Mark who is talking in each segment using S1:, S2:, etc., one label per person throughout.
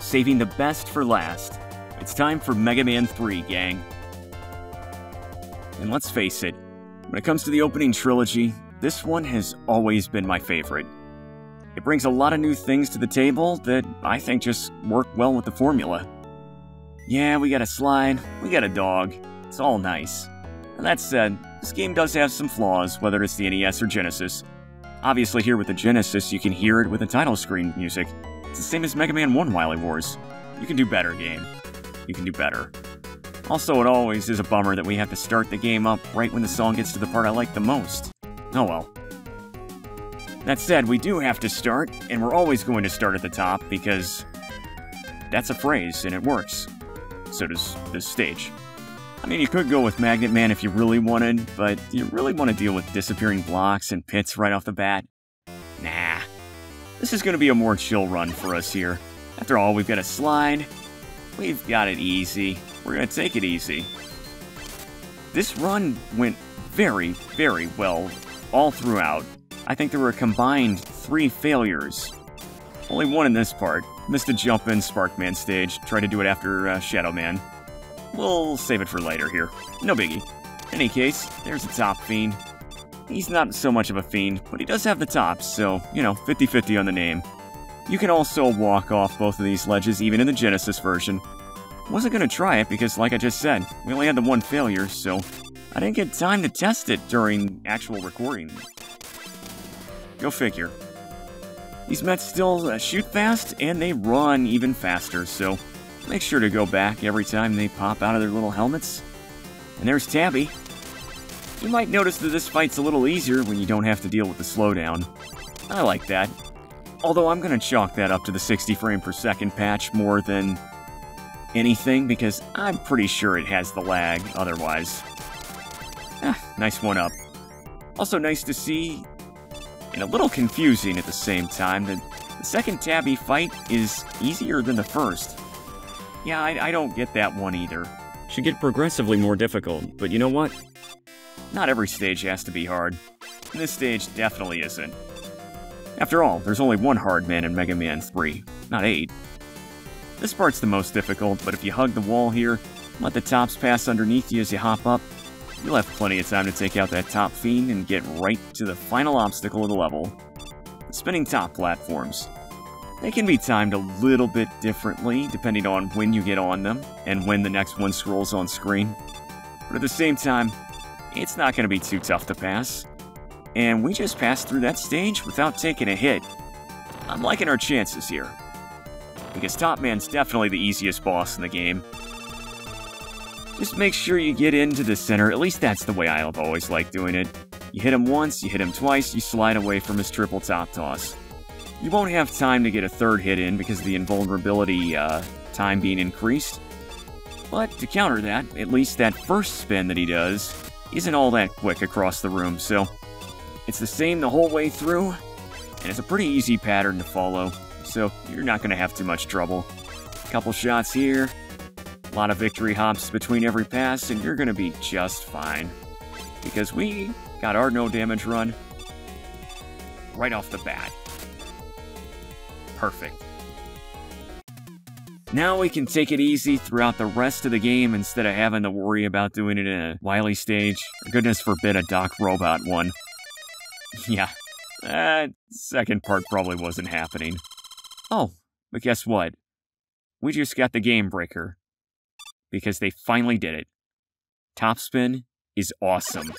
S1: saving the best for last. It's time for Mega Man 3, gang. And let's face it, when it comes to the opening trilogy, this one has always been my favorite. It brings a lot of new things to the table that I think just work well with the formula. Yeah, we got a slide, we got a dog, it's all nice. And that said, this game does have some flaws, whether it's the NES or Genesis. Obviously here with the Genesis, you can hear it with the title screen music. It's the same as Mega Man 1 Wily Wars. You can do better, game. You can do better. Also, it always is a bummer that we have to start the game up right when the song gets to the part I like the most. Oh well. That said, we do have to start, and we're always going to start at the top because that's a phrase, and it works. So does this stage. I mean, you could go with Magnet Man if you really wanted, but do you really want to deal with disappearing blocks and pits right off the bat? Nah. This is going to be a more chill run for us here. After all, we've got a slide. We've got it easy. We're going to take it easy. This run went very, very well all throughout. I think there were a combined 3 failures. Only one in this part. Missed a jump in Sparkman stage. Tried to do it after Shadow Man. We'll save it for later here. No biggie. In any case, there's a top fiend. He's not so much of a fiend, but he does have the tops, so, you know, 50-50 on the name. You can also walk off both of these ledges, even in the Genesis version. Wasn't gonna try it because, like I just said, we only had the one failure, so I didn't get time to test it during actual recording. Go figure. These Mets still shoot fast, and they run even faster, so make sure to go back every time they pop out of their little helmets. And there's Tabby. You might notice that this fight's a little easier when you don't have to deal with the slowdown. I like that. Although I'm gonna chalk that up to the 60 frame per second patch more than anything, because I'm pretty sure it has the lag otherwise. Nice one up. Also nice to see, and a little confusing at the same time, that the second Tabby fight is easier than the first. Yeah, I don't get that one either. Should get progressively more difficult, but you know what? Not every stage has to be hard. And this stage definitely isn't. After all, there's only one hard man in Mega Man 3, not 8. This part's the most difficult, but if you hug the wall here, let the tops pass underneath you as you hop up, you'll have plenty of time to take out that top fiend and get right to the final obstacle of the level. The spinning top platforms. They can be timed a little bit differently, depending on when you get on them, and when the next one scrolls on screen. But at the same time, it's not going to be too tough to pass. And we just passed through that stage without taking a hit. I'm liking our chances here. Because Top Man's definitely the easiest boss in the game. Just make sure you get into the center, at least that's the way I've always liked doing it. You hit him once, you hit him twice, you slide away from his triple top toss. You won't have time to get a third hit in because of the invulnerability time being increased. But to counter that, at least that first spin that he does isn't all that quick across the room, so it's the same the whole way through, and it's a pretty easy pattern to follow, so you're not going to have too much trouble. A couple shots here, a lot of victory hops between every pass, and you're going to be just fine. Because we got our no damage run right off the bat. Perfect. Now we can take it easy throughout the rest of the game instead of having to worry about doing it in a Wily stage. Goodness forbid a Doc Robot one. Yeah, that second part probably wasn't happening. Oh, but guess what? We just got the game breaker. Because they finally did it. Topspin is awesome.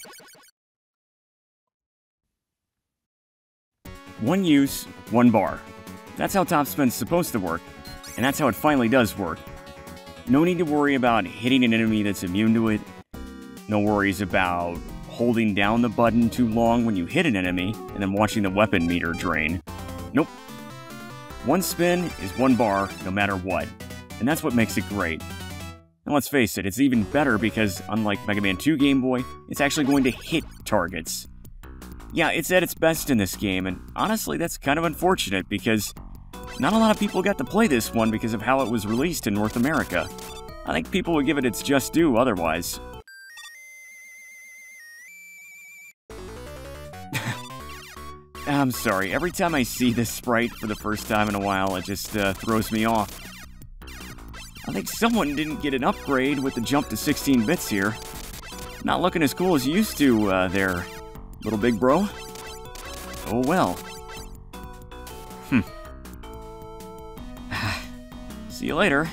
S1: One use, one bar. That's how Topspin's supposed to work. And that's how it finally does work. No need to worry about hitting an enemy that's immune to it. No worries about holding down the button too long when you hit an enemy and then watching the weapon meter drain. Nope. One spin is one bar no matter what. And that's what makes it great. And let's face it, it's even better because, unlike Mega Man 2 Game Boy, it's actually going to hit targets. Yeah, it's at its best in this game, and honestly, that's kind of unfortunate because not a lot of people got to play this one because of how it was released in North America. I think people would give it its just due otherwise. I'm sorry, every time I see this sprite for the first time in a while, it just throws me off. I think someone didn't get an upgrade with the jump to 16 bits here. Not looking as cool as you used to there, little big bro. Oh well. See you later,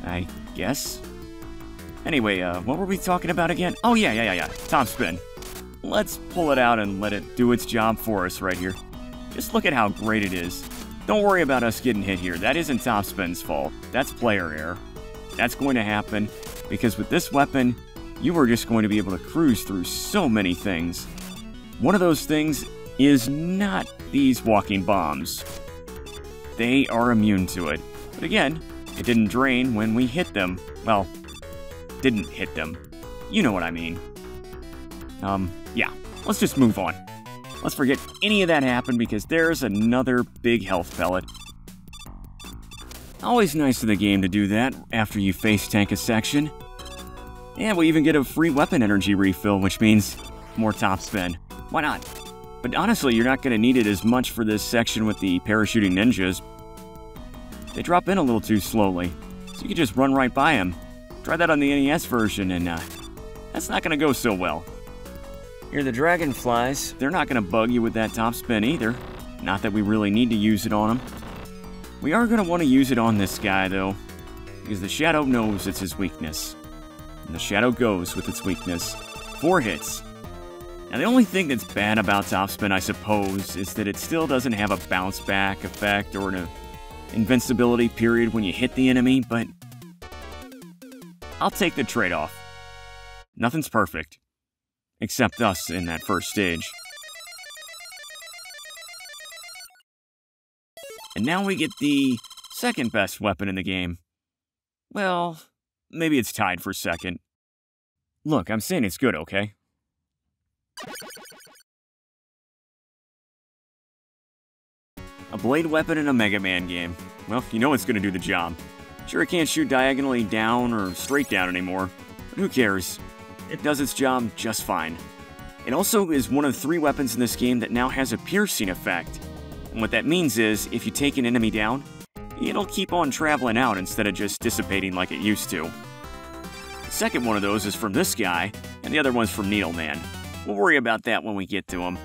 S1: I guess. Anyway, what were we talking about again? Oh, yeah. Top spin. Let's pull it out and let it do its job for us right here. Just look at how great it is. Don't worry about us getting hit here. That isn't Top Spin's fault. That's player error. That's going to happen because with this weapon, you are just going to be able to cruise through so many things. One of those things is not these walking bombs. They are immune to it. But again, it didn't drain when we hit them. Well, didn't hit them. You know what I mean. Yeah, let's just move on. Let's forget any of that happened because there's another big health pellet. Always nice of the game to do that after you face tank a section. And we even get a free weapon energy refill, which means more top spin. Why not? But honestly, you're not going to need it as much for this section with the parachuting ninjas. They drop in a little too slowly, so you can just run right by them. Try that on the NES version, and that's not going to go so well. Here are the dragonflies. They're not going to bug you with that top spin either. Not that we really need to use it on them. We are going to want to use it on this guy, though, because the shadow knows it's his weakness. And the shadow goes with its weakness. 4 hits. Now, the only thing that's bad about top spin, I suppose, is that it still doesn't have a bounce back effect or an invincibility period when you hit the enemy, but I'll take the trade-off. Nothing's perfect. Except us in that first stage. And now we get the second best weapon in the game. Well, maybe it's tied for second. Look, I'm saying it's good, okay? A blade weapon in a Mega Man game. Well, you know it's gonna do the job. Sure, it can't shoot diagonally down or straight down anymore, but who cares? It does its job just fine. It also is one of 3 weapons in this game that now has a piercing effect. And what that means is, if you take an enemy down, it'll keep on traveling out instead of just dissipating like it used to. The second one of those is from this guy, and the other one's from Needle Man. We'll worry about that when we get to him.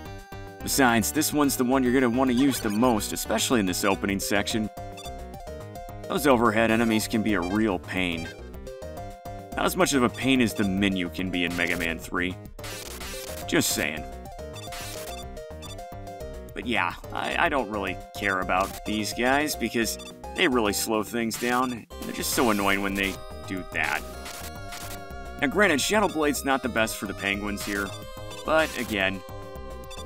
S1: Besides, this one's the one you're going to want to use the most, especially in this opening section. Those overhead enemies can be a real pain. Not as much of a pain as the menu can be in Mega Man 3. Just saying. But yeah, I don't really care about these guys because they really slow things down, and they're just so annoying when they do that. Now granted, Shadow Blade's not the best for the penguins here, but again,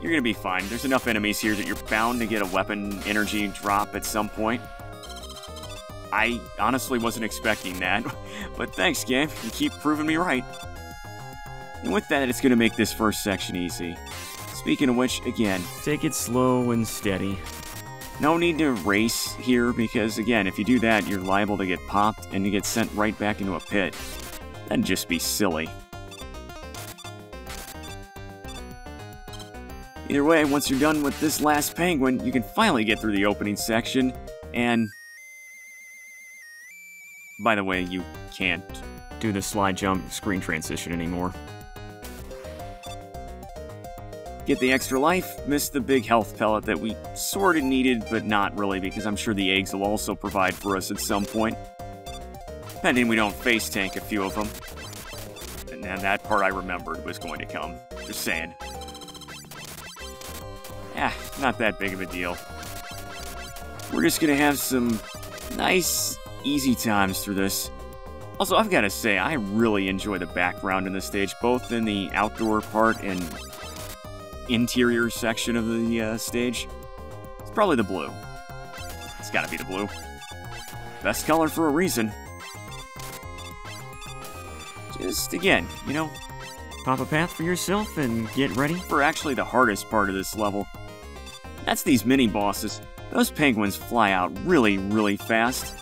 S1: you're gonna be fine. There's enough enemies here that you're bound to get a weapon energy drop at some point. I honestly wasn't expecting that, but thanks, game. You keep proving me right. And with that, it's going to make this first section easy. Speaking of which, again, take it slow and steady. No need to race here, because again, if you do that, you're liable to get popped and to get sent right back into a pit. That'd just be silly. Either way, once you're done with this last penguin, you can finally get through the opening section, and by the way, you can't do the slide jump screen transition anymore. Get the extra life, miss the big health pellet that we sorta needed, but not really, because I'm sure the eggs will also provide for us at some point. Pending we don't face tank a few of them. And that part I remembered was going to come. Just saying. Not that big of a deal. We're just gonna have some nice, easy times through this. Also, I've got to say, I really enjoy the background in this stage, both in the outdoor part and interior section of the stage. It's probably the blue. It's gotta be the blue. Best color for a reason. Just, again, you know, pop a path for yourself and get ready for actually the hardest part of this level. That's these mini-bosses. Those penguins fly out really, really fast.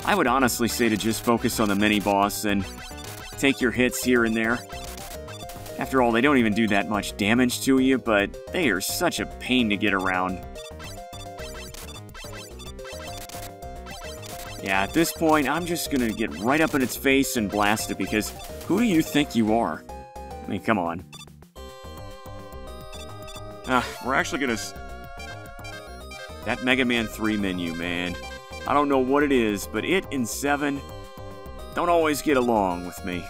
S1: I would honestly say to just focus on the mini-boss and take your hits here and there. After all, they don't even do that much damage to you, but they are such a pain to get around. Yeah, at this point, I'm just gonna get right up in its face and blast it, because who do you think you are? I mean, come on. We're actually gonna... That Mega Man 3 menu, man. I don't know what it is, but it and 7 don't always get along with me.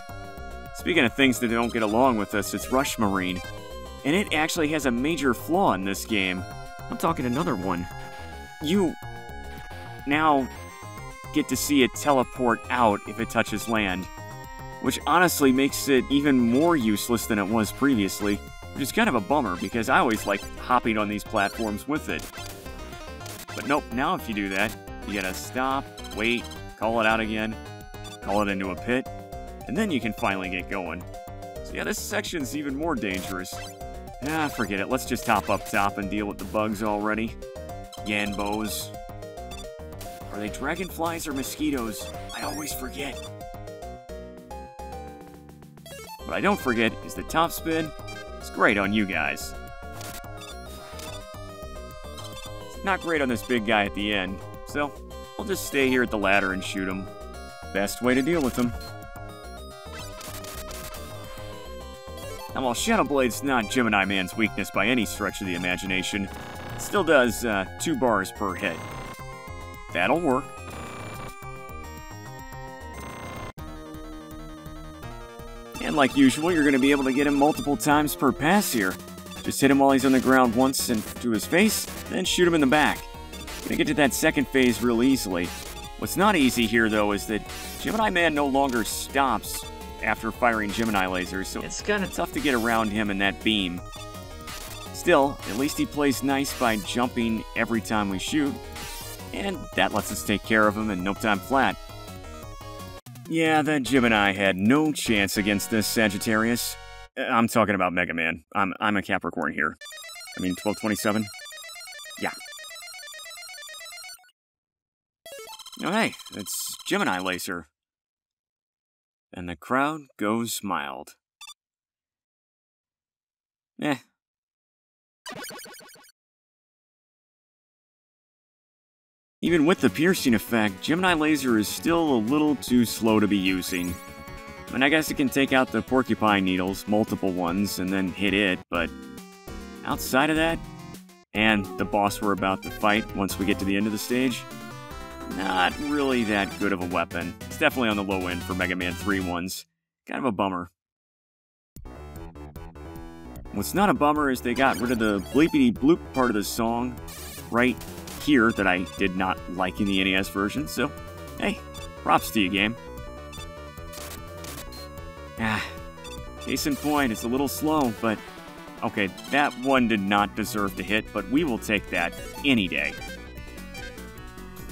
S1: Speaking of things that don't get along with us, it's Rush Marine. And it actually has a major flaw in this game. I'm talking another one. You now get to see it teleport out if it touches land, which honestly makes it even more useless than it was previously, which is kind of a bummer because I always like hopping on these platforms with it. But nope, now if you do that, you gotta stop, wait, call it out again, call it into a pit, and then you can finally get going. So yeah, this section's even more dangerous. Forget it, let's just hop up top and deal with the bugs already. Yanbos. Are they dragonflies or mosquitoes? I always forget. What I don't forget is the top spin. It's great on you guys. It's not great on this big guy at the end, so I'll just stay here at the ladder and shoot him. Best way to deal with him. Now, while Shadow Blade's not Gemini Man's weakness by any stretch of the imagination, it still does 2 bars per hit. That'll work. And like usual, you're going to be able to get him multiple times per pass here. Just hit him while he's on the ground once into his face, then shoot him in the back. Gonna get to that second phase real easily. What's not easy here, though, is that Gemini Man no longer stops after firing Gemini lasers, so it's kind of tough to get around him in that beam. Still, at least he plays nice by jumping every time we shoot, and that lets us take care of him in no time flat. Yeah, that Gemini had no chance against this Sagittarius. I'm talking about Mega Man. I'm a Capricorn here. I mean, 1227? Yeah. Oh, hey, it's Gemini Laser. And the crowd goes mild. Even with the piercing effect, Gemini Laser is still a little too slow to be using. I mean, I guess it can take out the porcupine needles, multiple ones, and then hit it, but outside of that, and the boss we're about to fight once we get to the end of the stage, not really that good of a weapon. It's definitely on the low end for Mega Man 3 ones. Kind of a bummer. What's not a bummer is they got rid of the bleepity bloop part of the song right here that I did not like in the NES version, so hey, props to you, game. Case in point, it's a little slow, but okay, that one did not deserve the hit, but we will take that any day.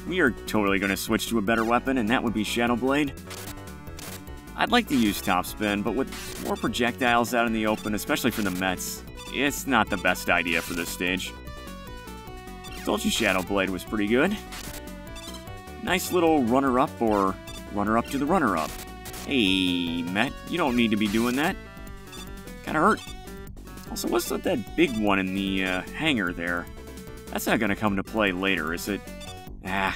S1: We are totally going to switch to a better weapon, and that would be Shadow Blade. I'd like to use Top Spin, but with more projectiles out in the open, especially for the Mets, it's not the best idea for this stage. Told you Shadow Blade was pretty good. Nice little runner-up or runner-up to the runner-up. Hey, Met, you don't need to be doing that. Kinda hurt. Also, what's with that big one in the hangar there? That's not gonna come to play later, is it? Nah.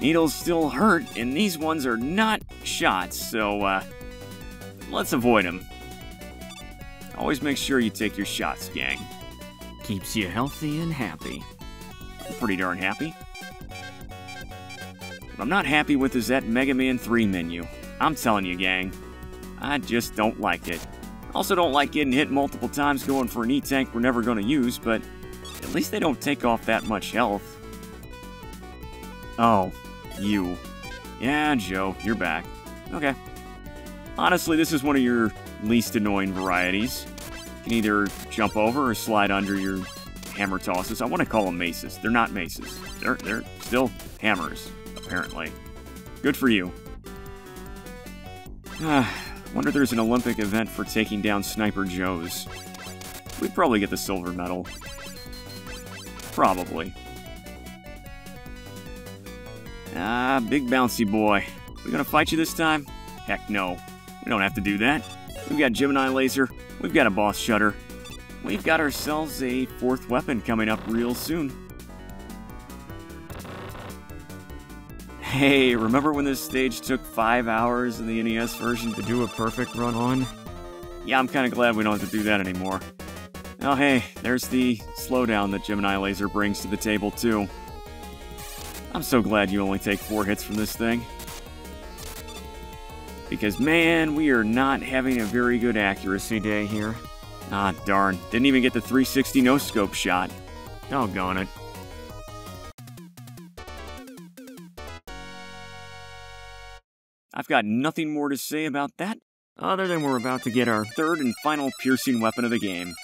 S1: Needles still hurt, and these ones are not shots, so let's avoid them. Always make sure you take your shots, gang. Keeps you healthy and happy. I'm pretty darn happy. What I'm not happy with is that Mega Man 3 menu. I'm telling you, gang. I just don't like it. Also don't like getting hit multiple times going for an E-Tank we're never going to use, but at least they don't take off that much health. Oh, you. Yeah, Joe, you're back. Okay. Honestly, this is one of your least annoying varieties. You can either jump over or slide under your hammer tosses. I want to call them maces. They're not maces. They're still hammers, apparently. Good for you. Wonder if there's an Olympic event for taking down Sniper Joes. We'd probably get the silver medal. Probably. Big bouncy boy. We gonna fight you this time? Heck no. We don't have to do that. We've got Gemini Laser. We've got a boss shutter. We've got ourselves a 4th weapon coming up real soon. Hey, remember when this stage took 5 hours in the NES version to do a perfect run on? Yeah, I'm kinda glad we don't have to do that anymore. Oh hey, there's the slowdown that Gemini Laser brings to the table too. I'm so glad you only take 4 hits from this thing. Because man, we are not having a very good accuracy day here. Ah, darn. Didn't even get the 360 no-scope shot. Doggone it. I've got nothing more to say about that, other than we're about to get our third and final piercing weapon of the game.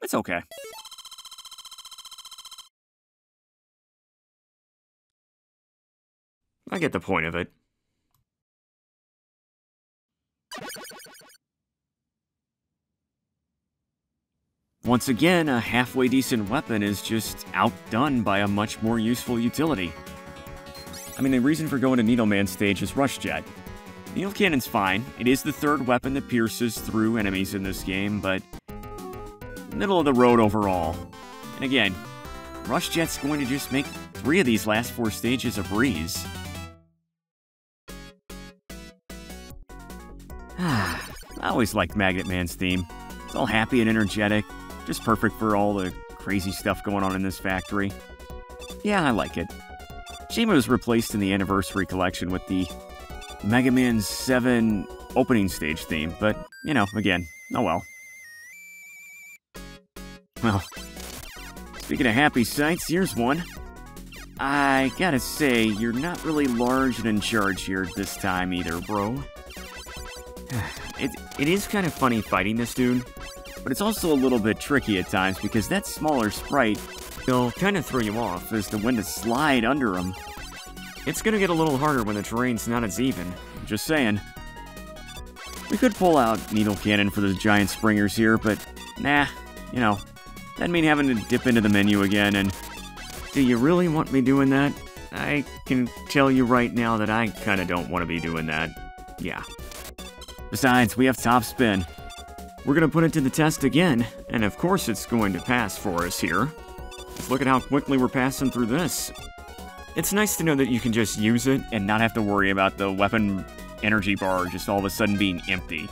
S1: It's okay. I get the point of it. Once again, a halfway decent weapon is just outdone by a much more useful utility. I mean, the reason for going to Needle Man stage is Rush Jet. Needle Cannon's fine. It is the third weapon that pierces through enemies in this game, but middle of the road overall. And again, Rush Jet's going to just make 3 of these last 4 stages a breeze. I always liked Magnet Man's theme. It's all happy and energetic, just perfect for all the crazy stuff going on in this factory. Yeah, I like it. Shame it was replaced in the Anniversary Collection with the Mega Man 7 opening stage theme, but, you know, again, oh well. Well, speaking of happy sights, here's one. I gotta say, you're not really large and in charge here this time either, bro. It is kind of funny fighting this dude, but it's also a little bit tricky at times because that smaller sprite will kind of throw you off as the wind to slide under him. It's gonna get a little harder when the terrain's not as even, just saying. We could pull out Needle Cannon for the giant springers here, but nah, you know, that'd mean having to dip into the menu again, and do you really want me doing that? I can tell you right now that I kinda don't want to be doing that. Yeah. Besides, we have top spin. We're gonna put it to the test again, and of course it's going to pass for us here. Let's look at how quickly we're passing through this. It's nice to know that you can just use it and not have to worry about the weapon energy bar just all of a sudden being empty.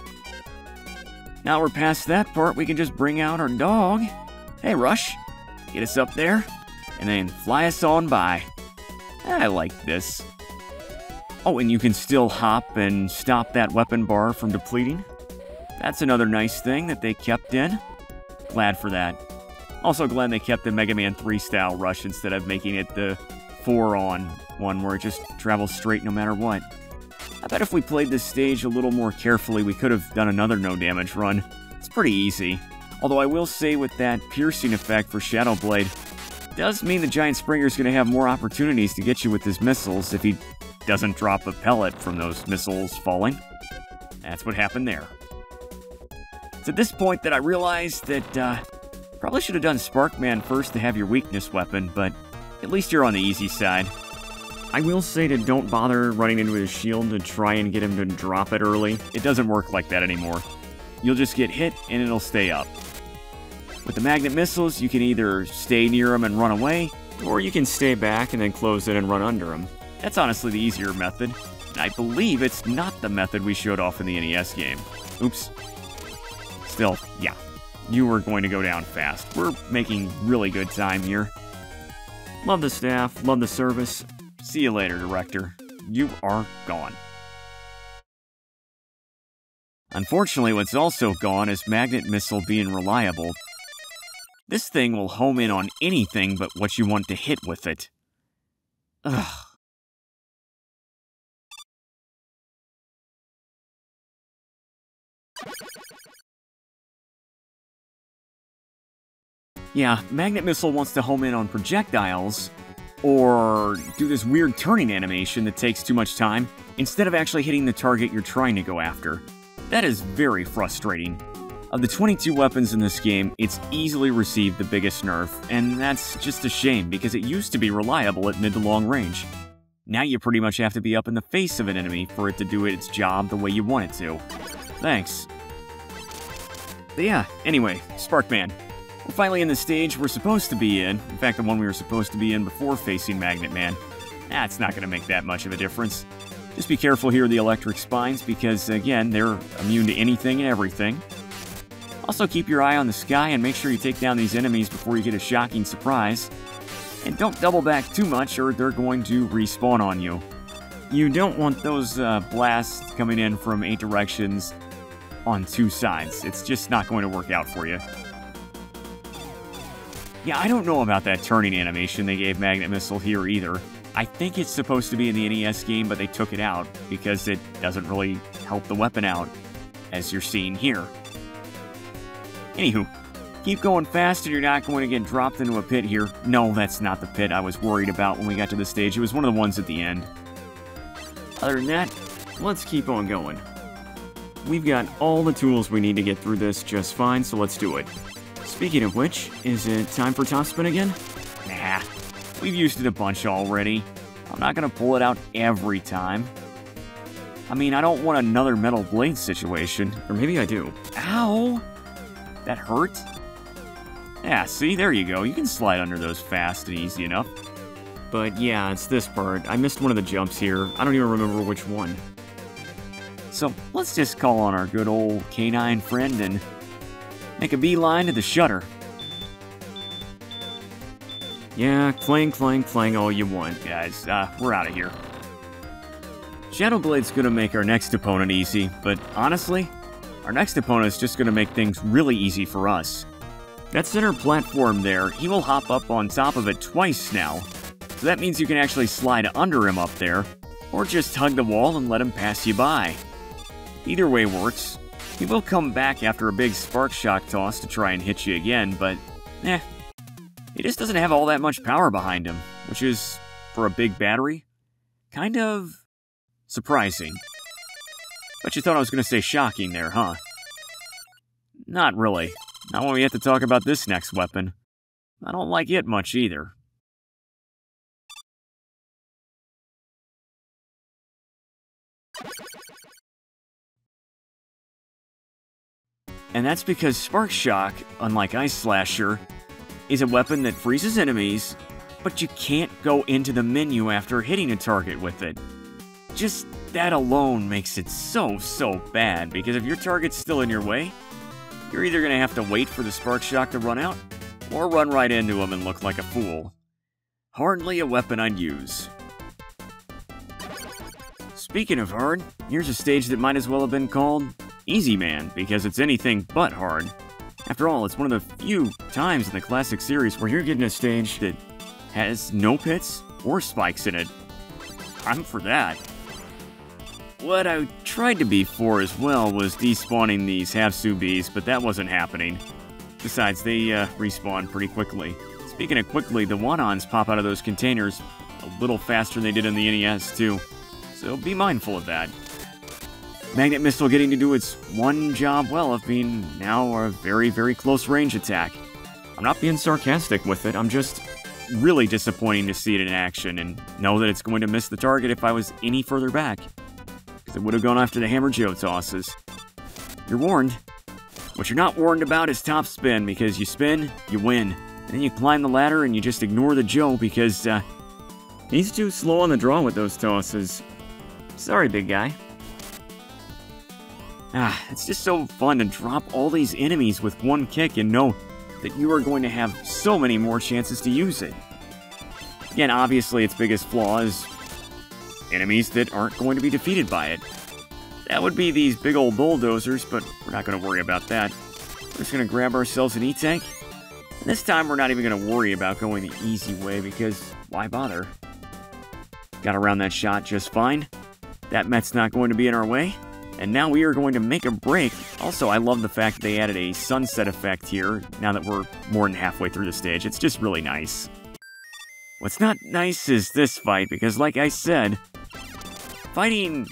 S1: Now we're past that part, we can just bring out our dog. Hey Rush, get us up there, and then fly us on by. I like this. Oh, and you can still hop and stop that weapon bar from depleting. That's another nice thing that they kept in. Glad for that. Also glad they kept the Mega Man 3 style rush instead of making it the 4-on one where it just travels straight no matter what. I bet if we played this stage a little more carefully, we could have done another no damage run. It's pretty easy. Although I will say with that piercing effect for Shadow Blade, does mean the Giant Springer's going to have more opportunities to get you with his missiles if he doesn't drop a pellet from those missiles falling. That's what happened there. It's at this point that I realized that probably should have done Sparkman first to have your weakness weapon, but at least you're on the easy side. I will say to don't bother running into his shield to try and get him to drop it early. It doesn't work like that anymore. You'll just get hit and it'll stay up. With the magnet missiles, you can either stay near him and run away, or you can stay back and then close it and run under him. That's honestly the easier method, and I believe it's not the method we showed off in the NES game. Oops. Still, yeah, you were going to go down fast. We're making really good time here. Love the staff, love the service. See you later, Director. You are gone. Unfortunately, what's also gone is Magnet Missile being reliable. This thing will home in on anything but what you want to hit with it. Ugh. Yeah, Magnet Missile wants to home in on projectiles, or do this weird turning animation that takes too much time, instead of actually hitting the target you're trying to go after. That is very frustrating. Of the 22 weapons in this game, it's easily received the biggest nerf, and that's just a shame because it used to be reliable at mid to long range. Now you pretty much have to be up in the face of an enemy for it to do its job the way you want it to. Thanks. But yeah, anyway, Sparkman. We're finally in the stage we're supposed to be in. In fact, the one we were supposed to be in before facing Magnet Man. That's not going to make that much of a difference. Just be careful here with the electric spines because, again, they're immune to anything and everything. Also, keep your eye on the sky and make sure you take down these enemies before you get a shocking surprise. And don't double back too much or they're going to respawn on you. You don't want those blasts coming in from 8 directions on 2 sides. It's just not going to work out for you. Yeah, I don't know about that turning animation they gave Magnet Missile here either. I think it's supposed to be in the NES game, but they took it out because it doesn't really help the weapon out, as you're seeing here. Anywho, keep going fast and you're not going to get dropped into a pit here. No, that's not the pit I was worried about when we got to this stage. It was one of the ones at the end. Other than that, let's keep on going. We've got all the tools we need to get through this just fine, so let's do it. Speaking of which, is it time for top spin again? Nah, we've used it a bunch already. I'm not gonna pull it out every time. I mean, I don't want another metal blade situation. Or maybe I do. Ow! That hurt? Yeah, see, there you go. You can slide under those fast and easy enough. But yeah, it's this part. I missed one of the jumps here. I don't even remember which one. So let's just call on our good old canine friend and make a beeline to the shutter. Yeah, clang, clang, clang all you want, guys. We're out of here. Shadow Blade's gonna make our next opponent easy, but honestly, our next opponent is just gonna make things really easy for us. That center platform there, he will hop up on top of it twice now. So that means you can actually slide under him up there, or just hug the wall and let him pass you by. Either way works. He will come back after a big spark shock toss to try and hit you again, but he just doesn't have all that much power behind him, which is, for a big battery, kind of surprising. Bet you thought I was going to say shocking there, huh? Not really. Not when we have to talk about this next weapon. I don't like it much either. And that's because Spark Shock, unlike Ice Slasher, is a weapon that freezes enemies, but you can't go into the menu after hitting a target with it. Just that alone makes it so bad, because if your target's still in your way, you're either going to have to wait for the Spark Shock to run out, or run right into him and look like a fool. Hardly a weapon I'd use. Speaking of hard, here's a stage that might as well have been called Easy Man, because it's anything but hard. After all, it's one of the few times in the classic series where you're getting a stage that has no pits or spikes in it. I'm for that. What I tried to be for as well was despawning these half-Subis, but that wasn't happening. Besides, they respawn pretty quickly. Speaking of quickly, the one-ons pop out of those containers a little faster than they did in the NES, too. So be mindful of that. Magnet Missile getting to do its one job well of being now a very close range attack. I'm not being sarcastic with it, I'm just really disappointing to see it in action and know that it's going to miss the target if I was any further back. Because it would have gone after the Hammer Joe tosses. You're warned. What you're not warned about is top spin, because you spin, you win. And then you climb the ladder and you just ignore the Joe because, he's too slow on the draw with those tosses. Sorry, big guy. It's just so fun to drop all these enemies with one kick and know that you are going to have so many more chances to use it. Again, obviously its biggest flaw is enemies that aren't going to be defeated by it. That would be these big old bulldozers, but we're not going to worry about that. We're just going to grab ourselves an E-Tank. And this time we're not even going to worry about going the easy way because why bother? Got around that shot just fine. That Met's not going to be in our way. And now we are going to make a break. Also, I love the fact they added a sunset effect here, now that we're more than halfway through the stage. It's just really nice. What's not nice is this fight, because like I said, fighting,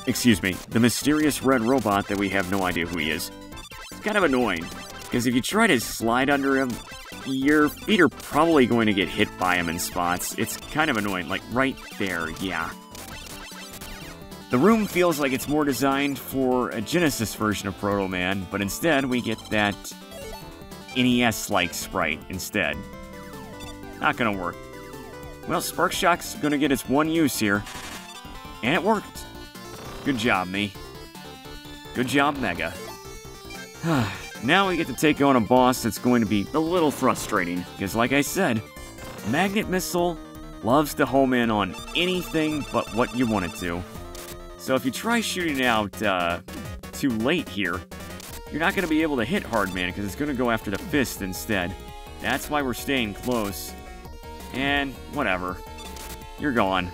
S1: the mysterious red robot that we have no idea who he is, it's kind of annoying. Because if you try to slide under him, your feet are probably going to get hit by him in spots. It's kind of annoying, like right there, yeah. The room feels like it's more designed for a Genesis version of Proto Man, but instead we get that NES-like sprite instead. Not gonna work. Well, Spark Shock's gonna get its one use here. And it worked. Good job, me. Good job, Mega. Now we get to take on a boss that's going to be a little frustrating, because like I said, Magnet Missile loves to home in on anything but what you want it to. So if you try shooting it out too late here, you're not going to be able to hit Hardman, because it's going to go after the Pfft instead. That's why we're staying close. And whatever. You're gone.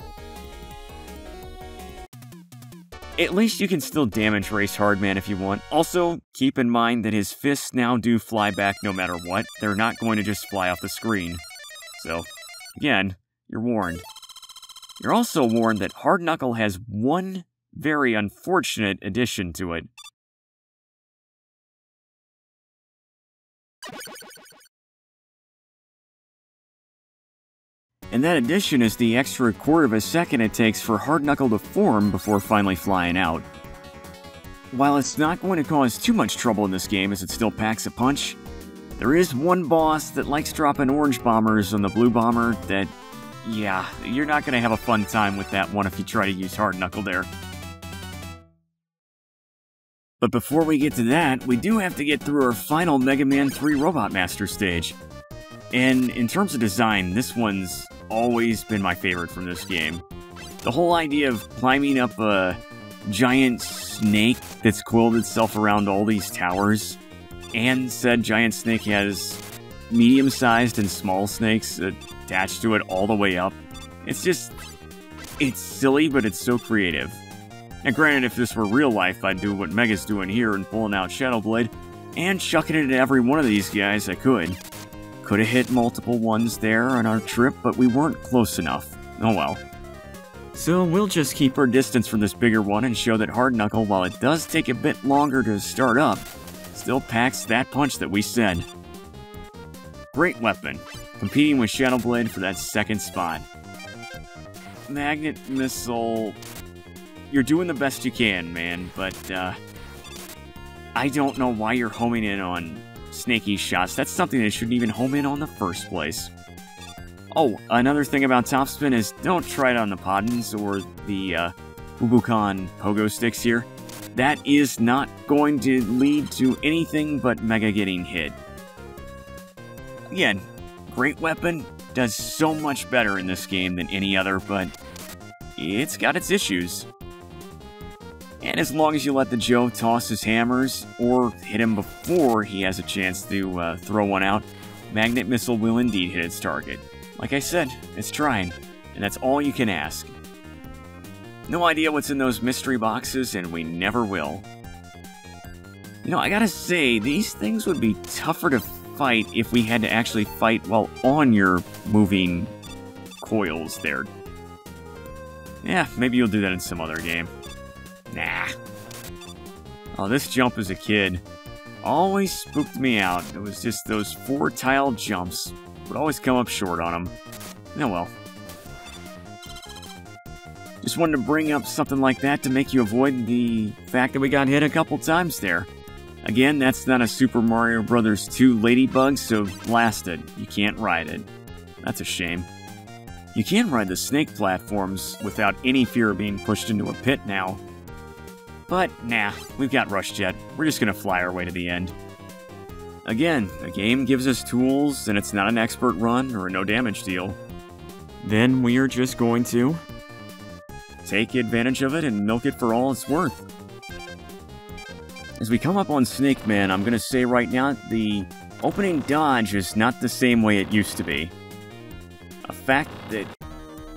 S1: At least you can still damage Race Hardman if you want. Also, keep in mind that his fists now do fly back no matter what. They're not going to just fly off the screen. So, again, you're warned. You're also warned that Hard Knuckle has one very unfortunate addition to it. And that addition is the extra quarter of a second it takes for Hard Knuckle to form before finally flying out. While it's not going to cause too much trouble in this game as it still packs a punch, there is one boss that likes dropping orange bombers on the blue bomber that, yeah, you're not going to have a fun time with that one if you try to use Hard Knuckle there. But before we get to that, we do have to get through our final Mega Man 3 Robot Master stage. And in terms of design, this one's always been my favorite from this game. The whole idea of climbing up a giant snake that's coiled itself around all these towers, and said giant snake has medium-sized and small snakes attached to it all the way up. It's silly, but it's so creative. Now granted, if this were real life, I'd do what Mega's doing here and pulling out Shadow Blade, and chucking it at every one of these guys I could. Could have hit multiple ones there on our trip, but we weren't close enough. Oh well. So we'll just keep our distance from this bigger one and show that Hard Knuckle, while it does take a bit longer to start up, still packs that punch that we said. Great weapon, competing with Shadow Blade for that second spot. Magnet Missile, you're doing the best you can, man, but I don't know why you're homing in on snaky shots. That's something that shouldn't even home in on the first place. Oh, another thing about Topspin is don't try it on the Poddins or the Ubukan pogo sticks here. That is not going to lead to anything but Mega getting hit. Again, great weapon, does so much better in this game than any other, but it's got its issues. And as long as you let the Joe toss his hammers, or hit him before he has a chance to throw one out, Magnet Missile will indeed hit its target. Like I said, it's trying, and that's all you can ask. No idea what's in those mystery boxes, and we never will. You know, I gotta say, these things would be tougher to fight if we had to actually fight while on your moving coils there. Yeah, maybe you'll do that in some other game. Nah. Oh, this jump as a kid always spooked me out. It was just those 4-tile jumps. Would always come up short on them. Oh well. Just wanted to bring up something like that to make you avoid the fact that we got hit a couple times there. Again, that's not a Super Mario Bros. 2 Ladybug, so blast it. You can't ride it. That's a shame. You can ride the snake platforms without any fear of being pushed into a pit now. But, nah, we've got Rush Jet. We're just gonna fly our way to the end. Again, the game gives us tools, and it's not an expert run or a no damage deal. Then we are just going to take advantage of it and milk it for all it's worth. As we come up on Snake Man, I'm gonna say right now, the opening dodge is not the same way it used to be. A fact that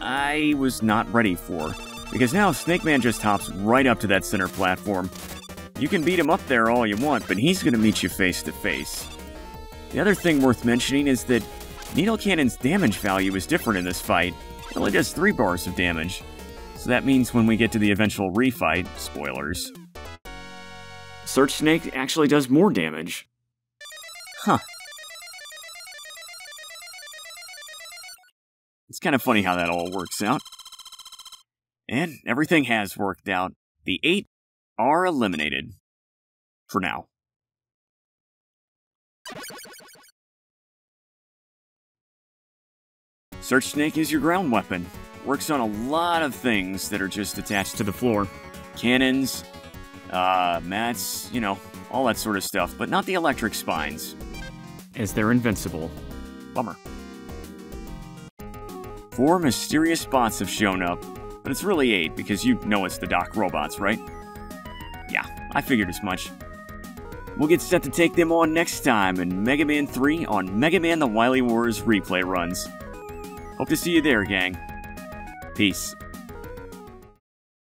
S1: I was not ready for. Because now Snake Man just hops right up to that center platform. You can beat him up there all you want, but he's going to meet you face to face. The other thing worth mentioning is that Needle Cannon's damage value is different in this fight. It only does 3 bars of damage. So that means when we get to the eventual refight, spoilers, Search Snake actually does more damage. Huh. It's kind of funny how that all works out. And everything has worked out. The 8 are eliminated. For now. Search Snake is your ground weapon. Works on a lot of things that are just attached to the floor. Cannons, mats, you know, all that sort of stuff, but not the electric spines, as they're invincible. Bummer. 4 mysterious bots have shown up, but it's really 8 because you know it's the Doc robots, right? Yeah, I figured as much. We'll get set to take them on next time in Mega Man 3 on Mega Man The Wily Wars replay runs. Hope to see you there, gang. Peace.